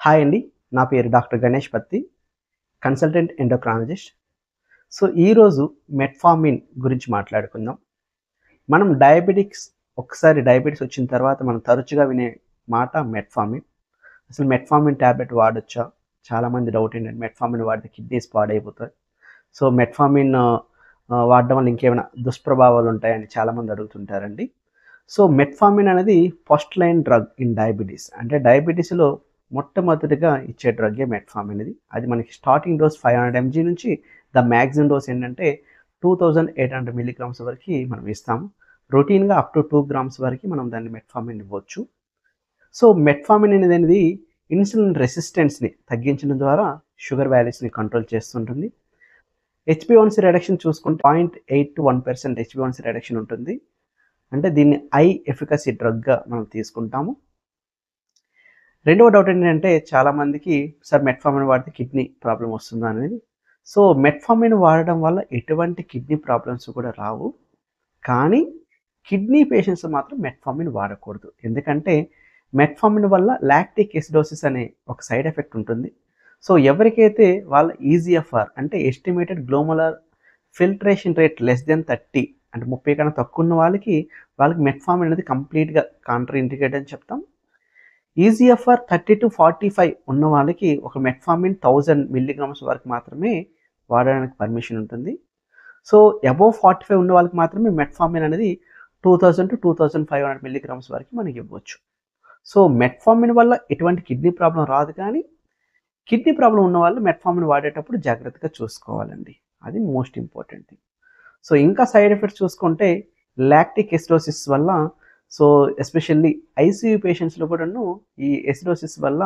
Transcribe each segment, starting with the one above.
Hi అండి. నా పేరు డాక్టర్ గణేష్ పత్తి, కన్సల్టెంట్ ఎండోక్రాలజిస్ట్. సో, ఈరోజు మెట్ఫార్మిన్ గురించి మాట్లాడుకుందాం. మనం ఒక్కసారి డయాబెటిస్ వచ్చిన తర్వాత మనం తరచుగా వినే మాట మెట్ఫార్మిన్. అసలు మెట్ఫార్మిన్ టాబ్లెట్ వాడొచ్చా? చాలామంది డౌట్ ఏంటంటే మెట్ఫార్మిన్ వాడితే కిడ్నీస్ పాడైపోతాయి. సో, మెట్ఫార్మిన్ వాడడం వల్ల ఇంకేమైనా దుష్ప్రభావాలు ఉంటాయని చాలామంది అడుగుతుంటారండి. సో, మెట్ఫార్మిన్ అనేది first line drug in diabetes. అంటే డయాబెటిస్‌లో మొట్టమొదటిగా ఇచ్చే డ్రగ్గే మెట్ఫార్మిన్ ఇది. అది మనకి స్టార్టింగ్ డోస్ 500 ఎంజీ నుంచి మాక్సిమం డోస్ ఏంటంటే 2800 మిల్లీగ్రామ్స్ వరకి మనం ఇస్తాము. రొటీన్‌గా అప్ టు 2 గ్రామ్స్ వరకి మనం దాన్ని మెట్ఫార్మిన్ ఇవ్వచ్చు. సో, మెట్ఫార్మిన్ అనేది ఇన్సులిన్ రెసిస్టెన్స్‌ని తగ్గించడం ద్వారా షుగర్ వాల్యూస్‌ని కంట్రోల్ చేస్తుంటుంది. హెచ్‌బీ1సీ రిడక్షన్ చూసుకుంటే 0.8 to 1% హెచ్‌బీ1సీ రిడక్షన్ ఉంటుంది. అంటే దీన్ని హై ఎఫికసీ డ్రగ్‌గా మనం తీసుకుంటాము. రెండవ డౌట్ ఏంటంటే చాలామందికి సార్ మెట్ఫార్మిన్ వాడితే కిడ్నీ ప్రాబ్లమ్ వస్తుందా అనేది. సో, మెట్ఫార్మిన్ వాడడం వల్ల ఎటువంటి కిడ్నీ ప్రాబ్లమ్స్ కూడా రావు. కానీ కిడ్నీ పేషెంట్స్ మాత్రం మెట్ఫార్మిన్ వాడకూడదు. ఎందుకంటే మెట్ఫార్మిన్ వల్ల లాక్టిక్ ఎసిడోసిస్ అనే ఒక సైడ్ ఎఫెక్ట్ ఉంటుంది. సో, ఎవరికైతే వాళ్ళ ఈజీఎఫ్ఆర్ అంటే estimated glomerular filtration rate less than 30 అంటే 30 కన్నా తక్కువ ఉన్న వాళ్ళకి మెట్ఫార్మిన్ అనేది కంప్లీట్‌గా కాంట్రా ఇండికేటెడ్ అని చెప్తాం. ఈజీఎఫ్ఆర్ 30 to 45 ఉన్న వాళ్ళకి ఒక మెట్ఫార్మిన్ 1000 మిల్లీగ్రామ్స్ వరకు మాత్రమే వాడడానికి పర్మిషన్ ఉంటుంది. సో, అబోవ్ 45 ఉన్న వాళ్ళకి మాత్రమే మెట్ఫార్మిన్ అనేది 2000 to 2500 మిల్లీగ్రామ్స్ వరకు మనకి ఇవ్వచ్చు. సో, మెట్ఫార్మిన్ వల్ల ఎటువంటి కిడ్నీ ప్రాబ్లమ్ రాదు, కానీ కిడ్నీ ప్రాబ్లమ్ ఉన్న వాళ్ళు మెట్ఫార్మిన్ వాడేటప్పుడు జాగ్రత్తగా చూసుకోవాలండి. అది మోస్ట్ ఇంపార్టెంట్ థింగ్. సో, ఇంకా సైడ్ ఎఫెక్ట్స్ చూసుకుంటే లాక్టిక్ ఎసిడోసిస్ వల్ల, సో ఎస్పెషల్లీ ఐసీయూ పేషెంట్స్‌లో కూడాను ఈ ఎసిడోసిస్ వల్ల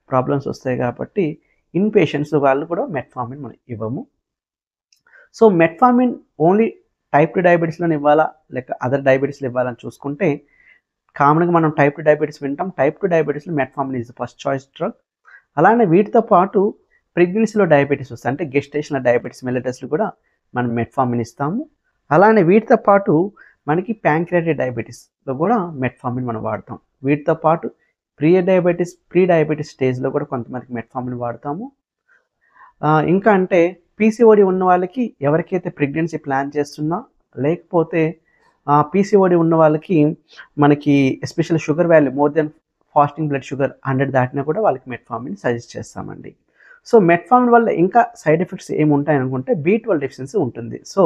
ప్రాబ్లమ్స్ వస్తాయి కాబట్టి ఇన్ పేషెంట్స్ వాళ్ళు కూడా మెట్ఫార్మిన్ మనం ఇవ్వము. సో, మెట్ఫార్మిన్ ఓన్లీ టైప్ 2 డయాబెటిస్‌లోనే ఇవ్వాలా? లేక అదర్ డయాబెటిస్‌లో ఇవ్వాలని చూసుకుంటే కామన్‌గా మనం టైప్ 2 డయాబెటిస్ వింటాం. టైప్ 2 డయాబెటిస్‌లో metformin is the first choice drug. అలానే వీటితో పాటు ప్రెగ్నెన్సీలో డయాబెటిస్ వస్తాయి. అంటే గెస్టేషనల్ డయాబెటిస్ మెలిటస్‌లో కూడా మనం మెట్ఫార్మిన్ ఇస్తాము. అలానే వీటితో పాటు మనకి ప్యాంక్రియాటిక్ డయాబెటిస్‌లో కూడా మెట్ఫార్మిన్ మనం వాడతాం. వీటితో పాటు ప్రీ డయాబెటిస్ స్టేజ్‌లో కూడా కొంతమందికి మెట్ఫార్మిన్ వాడతాము. ఇంకా అంటే పీసీఓడీ ఉన్న వాళ్ళకి, ఎవరికైతే ప్రెగ్నెన్సీ ప్లాన్ చేస్తున్నా, లేకపోతే పీసీఓడీ ఉన్న వాళ్ళకి మనకి especially sugar value more than fasting blood sugar 100 దాటినా కూడా వాళ్ళకి మెట్ఫార్మిన్ సజెస్ట్ చేస్తామండి. సో, మెట్ఫార్మిన్ వల్ల ఇంకా సైడ్ ఎఫెక్ట్స్ ఏముంటాయనుకుంటే B12 డెఫిషియన్సీ ఉంటుంది. సో,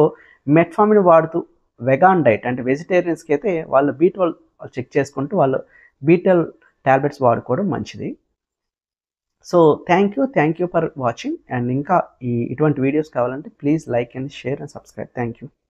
మెట్ఫార్మిన్ వాడుతూ వెగాన్ డైట్ అంటే వెజిటేరియన్స్‌కి అయితే వాళ్ళు B12 చెక్ చేసుకుంటూ వాళ్ళు B12 టాబ్లెట్స్ వాడుకోవడం మంచిది. So, thank you for watching. And ఇంకా ఇటువంటి వీడియోస్ కావాలంటే please like and share and subscribe. Thank you.